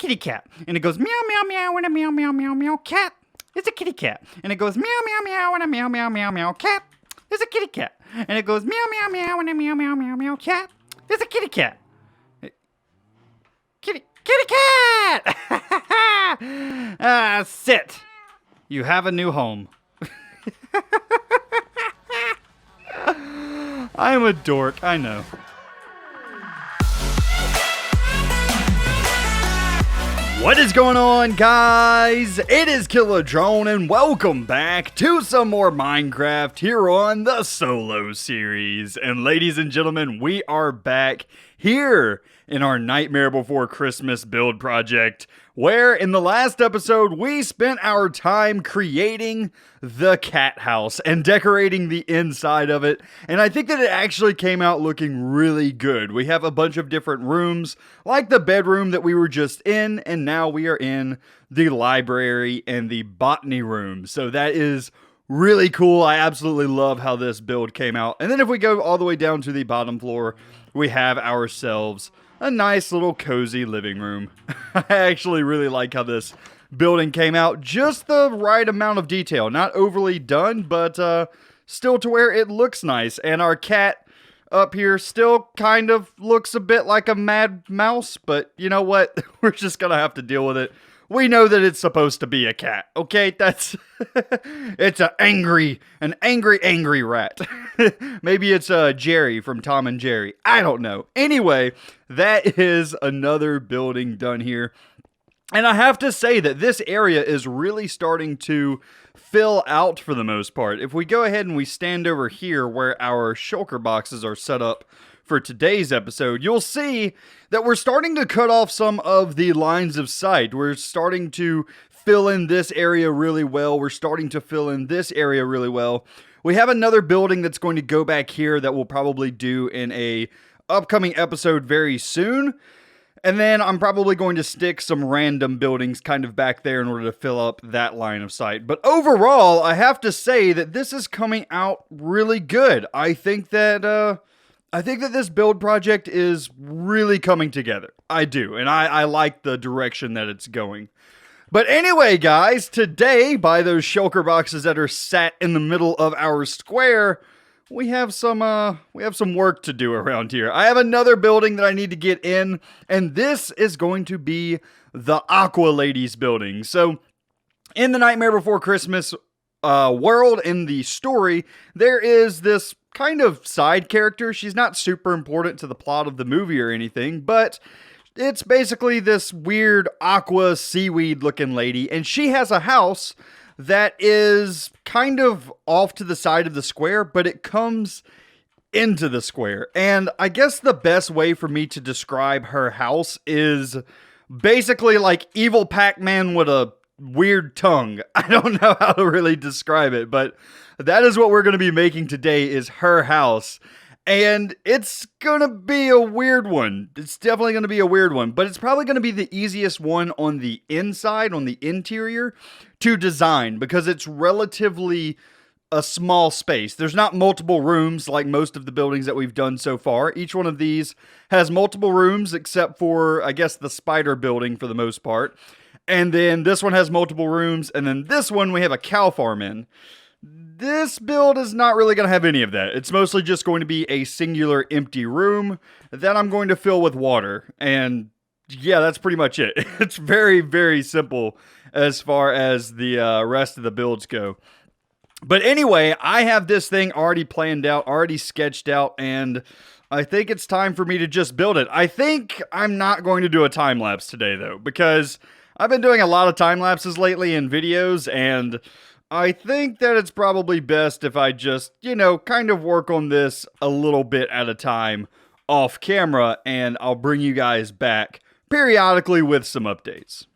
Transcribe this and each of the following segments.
kitty cat. And it goes meow, meow, meow, and a meow, meow, meow, meow, cat. It's a kitty cat. And it goes meow, meow, meow, and a meow, meow, meow, meow, cat. It's a kitty cat. And it goes meow, meow, meow, and a meow, meow, meow, meow, cat. It's a kitty cat. Kitty cat! Sit. You have a new home. I am a dork, I know. What is going on, guys? It is Killadrone, and welcome back to some more Minecraft here on the Solo series. And ladies and gentlemen, we are back here in our Nightmare Before Christmas build project, where in the last episode we spent our time creating the cat house and decorating the inside of it, and I think that it actually came out looking really good. We have a bunch of different rooms, like the bedroom that we were just in, and now we are in the library and the botany room, so that is really cool. I absolutely love how this build came out. And then if we go all the way down to the bottom floor, we have ourselves a nice little cozy living room. I actually really like how this building came out. Just the right amount of detail. Not overly done, but still to where it looks nice. And our cat up here still kind of looks a bit like a mad mouse, but you know what? We're just gonna have to deal with it. We know that it's supposed to be a cat, okay? That's, it's an angry rat. Maybe it's Jerry from Tom and Jerry. I don't know. Anyway, that is another building done here. And I have to say that this area is really starting to fill out for the most part. If we go ahead and we stand over here where our shulker boxes are set up for today's episode, you'll see that we're starting to cut off some of the lines of sight. We're starting to fill in this area really well. We're starting to fill in this area really well. We have another building that's going to go back here that we'll probably do in a upcoming episode very soon. And then I'm probably going to stick some random buildings kind of back there in order to fill up that line of sight. But overall, I have to say that this is coming out really good. I think that this build project is really coming together. I do, and I like the direction that it's going. But anyway, guys, today, by those shulker boxes that are sat in the middle of our square, we have some work to do around here. I have another building that I need to get in, and this is going to be the Aqua Ladies building. So, in the Nightmare Before Christmas world, in the story, there is this kind of side character. She's not super important to the plot of the movie or anything, but it's basically this weird aqua seaweed looking lady, and she has a house that is kind of off to the side of the square, but it comes into the square. And I guess the best way for me to describe her house is basically like evil Pac-Man with a weird tongue. I don't know how to really describe it, but that is what we're going to be making today, is her house. And it's going to be a weird one. It's definitely going to be a weird one, but it's probably going to be the easiest one on the inside, on the interior, to design, because it's relatively a small space. There's not multiple rooms like most of the buildings that we've done so far. Each one of these has multiple rooms, except for, I guess, the spider building for the most part. And then this one has multiple rooms, and then this one we have a cow farm in. This build is not really going to have any of that. It's mostly just going to be a singular empty room that I'm going to fill with water. And yeah, that's pretty much it. It's very, very simple as far as the rest of the builds go. But anyway, I have this thing already planned out, already sketched out, and I think it's time for me to just build it. I think I'm not going to do a time lapse today, though, because I've been doing a lot of time lapses lately in videos, and I think that it's probably best if I just, kind of work on this a little bit at a time off camera, and I'll bring you guys back periodically with some updates.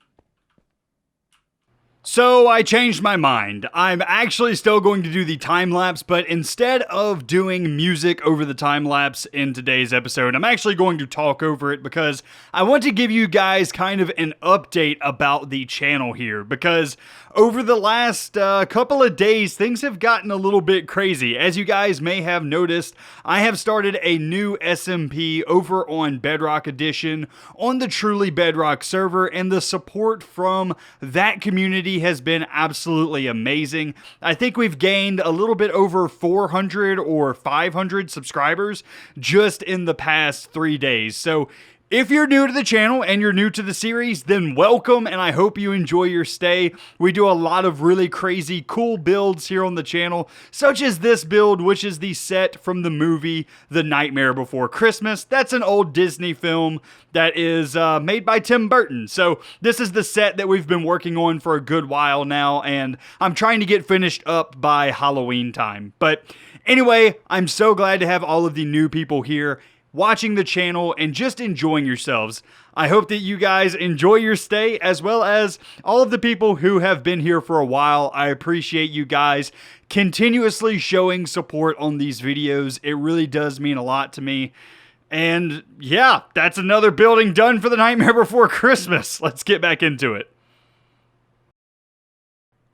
So I changed my mind. I'm actually still going to do the time lapse, but instead of doing music over the time lapse in today's episode, I'm actually going to talk over it because I want to give you guys kind of an update about the channel here, because over the last couple of days, things have gotten a little bit crazy. As you guys may have noticed, I have started a new SMP over on Bedrock Edition on the Truly Bedrock server, and the support from that community has been absolutely amazing. I think we've gained a little bit over 400 or 500 subscribers just in the past 3 days. So if you're new to the channel and you're new to the series, then welcome, and I hope you enjoy your stay. We do a lot of really crazy, cool builds here on the channel, such as this build, which is the set from the movie The Nightmare Before Christmas. That's an old Disney film that is made by Tim Burton. So this is the set that we've been working on for a good while now, and I'm trying to get finished up by Halloween time. But anyway, I'm so glad to have all of the new people here watching the channel and just enjoying yourselves. I hope that you guys enjoy your stay, as well as all of the people who have been here for a while. I appreciate you guys continuously showing support on these videos. It really does mean a lot to me. And yeah, that's another building done for The Nightmare Before Christmas. Let's get back into it.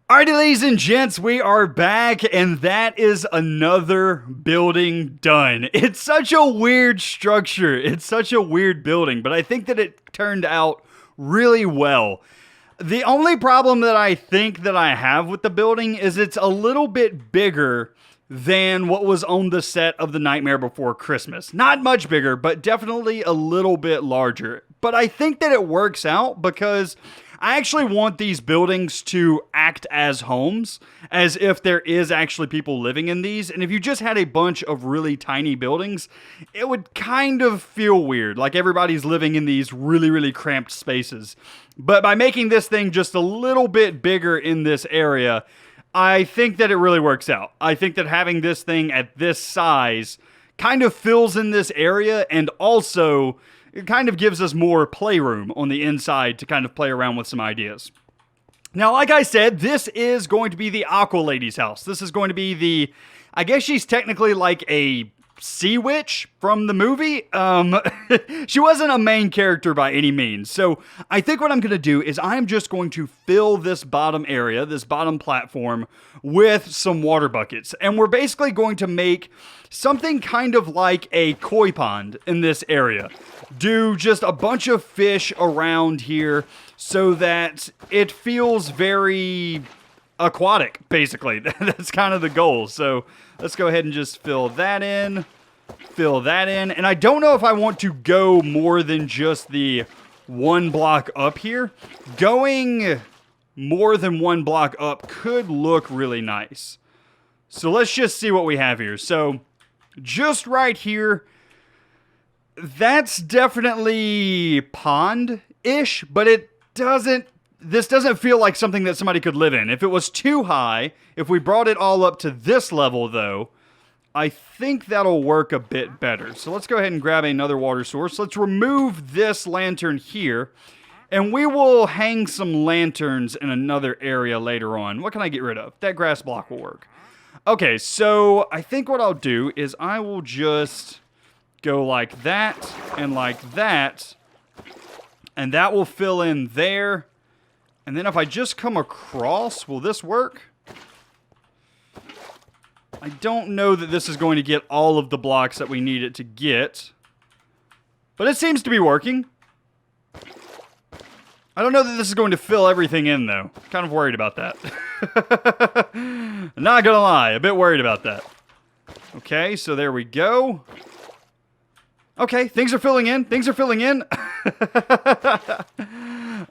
Alrighty, ladies and gents, we are back, and that is another building done. It's such a weird structure. It's such a weird building, but I think that it turned out really well. The only problem that I think that I have with the building is it's a little bit bigger than what was on the set of The Nightmare Before Christmas. Not much bigger, but definitely a little bit larger. But I think that it works out because I actually want these buildings to act as homes, as if there is actually people living in these. And if you just had a bunch of really tiny buildings, it would kind of feel weird, like everybody's living in these really, really cramped spaces. But by making this thing just a little bit bigger in this area, I think that it really works out. I think that having this thing at this size kind of fills in this area, and also it kind of gives us more playroom on the inside to kind of play around with some ideas. Now, like I said, this is going to be the Aqua Lady's house. This is going to be the, I guess she's technically like a sea witch from the movie. She wasn't a main character by any means. So I think what I'm going to do is I'm just going to fill this bottom area, this bottom platform, with some water buckets. And we're basically going to make something kind of like a koi pond in this area. Do just a bunch of fish around here so that it feels very aquatic, basically. That's kind of the goal. So let's go ahead and just fill that in. And I don't know if I want to go more than just the one block up here. Going more than one block up could look really nice. So let's just see what we have here. So just right here, that's definitely pond-ish, but this doesn't feel like something that somebody could live in. If it was too high, if we brought it all up to this level though, I think that'll work a bit better. So let's go ahead and grab another water source. Let's remove this lantern here, and we will hang some lanterns in another area later on. What can I get rid of? That grass block will work. Okay, so I think what I'll do is I will just go like that, and that will fill in there. And then if I just come across, will this work? I don't know that this is going to get all of the blocks that we need it to get, but it seems to be working. I don't know that this is going to fill everything in, though. Kind of worried about that. Not gonna lie, a bit worried about that. Okay, so there we go. Okay, things are filling in.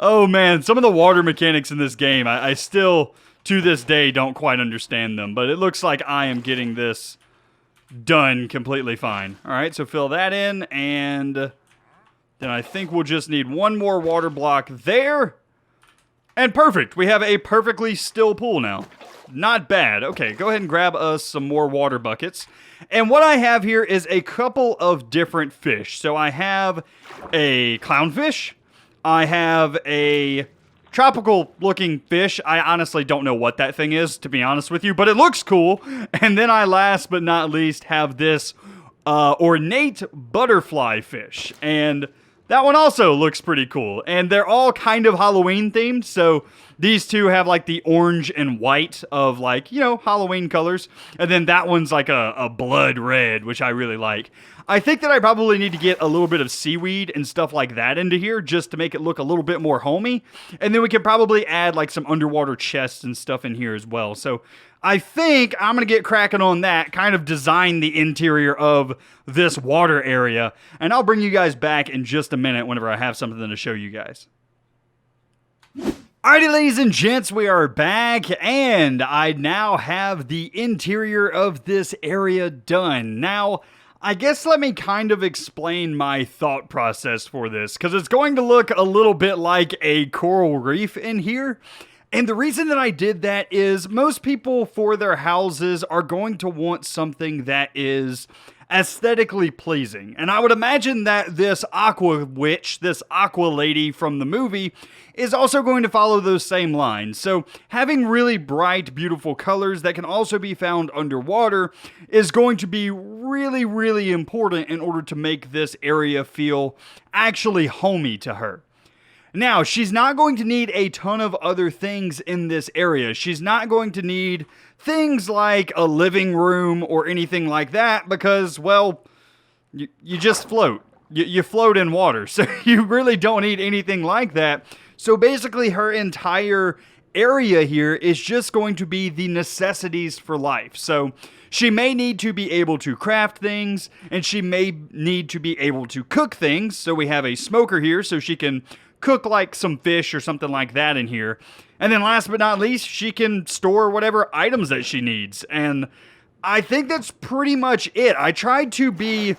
Oh man, some of the water mechanics in this game, I still, to this day, don't quite understand them. But it looks like I am getting this done completely fine. Alright, so fill that in, and then I think we'll just need one more water block there. And perfect, we have a perfectly still pool now. Not bad. Okay, go ahead and grab us some more water buckets. And what I have here is a couple of different fish. So I have a clownfish. I have a tropical looking fish. I honestly don't know what that thing is, to be honest with you, but it looks cool. And then I last but not least have this ornate butterfly fish, and that one also looks pretty cool. And they're all kind of Halloween themed, so these two have like the orange and white of like, you know, Halloween colors. And then that one's like a blood red, which I really like. I think that I probably need to get a little bit of seaweed and stuff like that into here just to make it look a little bit more homey. And then we could probably add like some underwater chests and stuff in here as well. So I think I'm going to get cracking on that, kind of design the interior of this water area. And I'll bring you guys back in just a minute whenever I have something to show you guys. Alrighty, ladies and gents, we are back, and I now have the interior of this area done. Now, I guess let me kind of explain my thought process for this, because it's going to look a little bit like a coral reef in here. And the reason that I did that is most people for their houses are going to want something that is aesthetically pleasing. And I would imagine that this Aqua witch, this Aqua lady from the movie, is also going to follow those same lines. So having really bright, beautiful colors that can also be found underwater is going to be really, really important in order to make this area feel actually homey to her. Now, she's not going to need a ton of other things in this area. She's not going to need things like a living room or anything like that because, well, you just float. You float in water, so you really don't need anything like that. So basically, her entire area here is just going to be the necessities for life. So she may need to be able to craft things, and she may need to be able to cook things. So we have a smoker here, so she can cook like some fish or something like that in here. And then last but not least, she can store whatever items that she needs. And I think that's pretty much it. I tried to be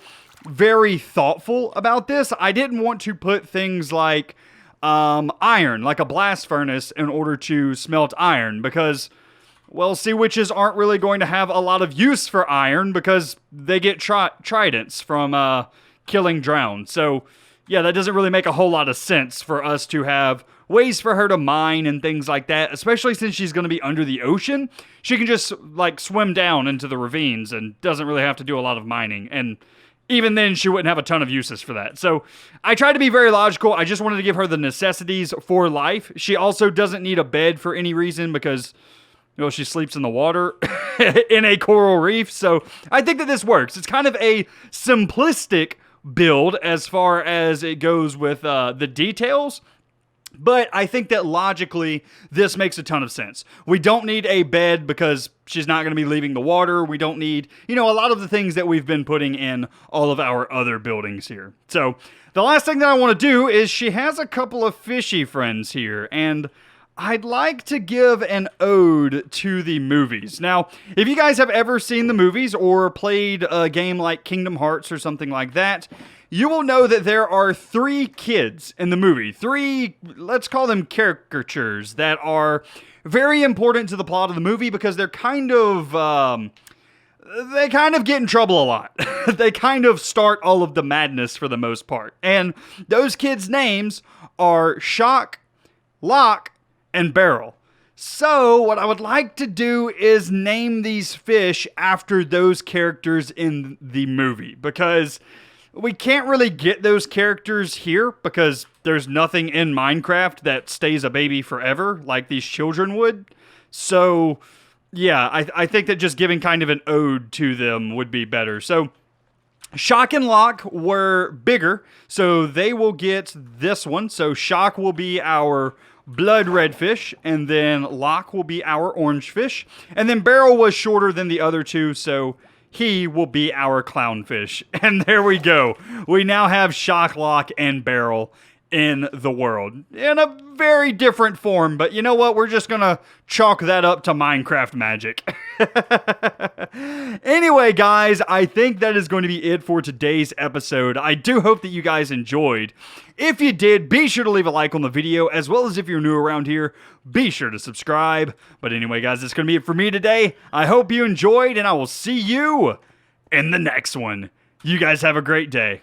very thoughtful about this. I didn't want to put things like iron, like a blast furnace, in order to smelt iron because, well, sea witches aren't really going to have a lot of use for iron because they get tridents from killing drowned. So yeah, that doesn't really make a whole lot of sense for us to have ways for her to mine and things like that, especially since she's going to be under the ocean. She can just like swim down into the ravines and doesn't really have to do a lot of mining. And even then, she wouldn't have a ton of uses for that. So I tried to be very logical. I just wanted to give her the necessities for life. She also doesn't need a bed for any reason because, well, she sleeps in the water in a coral reef. So I think that this works. It's kind of a simplistic build as far as it goes with the details, but I think that logically this makes a ton of sense. We don't need a bed because she's not going to be leaving the water. We don't need, you know, a lot of the things that we've been putting in all of our other buildings here. So the last thing that I want to do is she has a couple of fishy friends here, and I'd like to give an ode to the movies. Now, if you guys have ever seen the movies or played a game like Kingdom Hearts or something like that, you will know that there are 3 kids in the movie. 3, let's call them caricatures, that are very important to the plot of the movie because they're kind of, they kind of get in trouble a lot. They kind of start all of the madness for the most part. And those kids' names are Shock, Lock, and Barrel. So what I would like to do is name these fish after those characters in the movie, because we can't really get those characters here because there's nothing in Minecraft that stays a baby forever like these children would. So yeah, I think that just giving kind of an ode to them would be better. So Shock and Lock were bigger, so they will get this one. So Shock will be our blood red fish, and then Lock will be our orange fish, and then Barrel was shorter than the other two, so he will be our clownfish. And there we go. We now have Shock, Lock, and Barrel in the world in a very different form, but you know what? We're just gonna chalk that up to Minecraft magic. Anyway, guys, I think that is going to be it for today's episode. I do hope that you guys enjoyed. If you did, be sure to leave a like on the video, as well as if you're new around here, be sure to subscribe. But anyway, guys, that's going to be it for me today. I hope you enjoyed, and I will see you in the next one. You guys have a great day.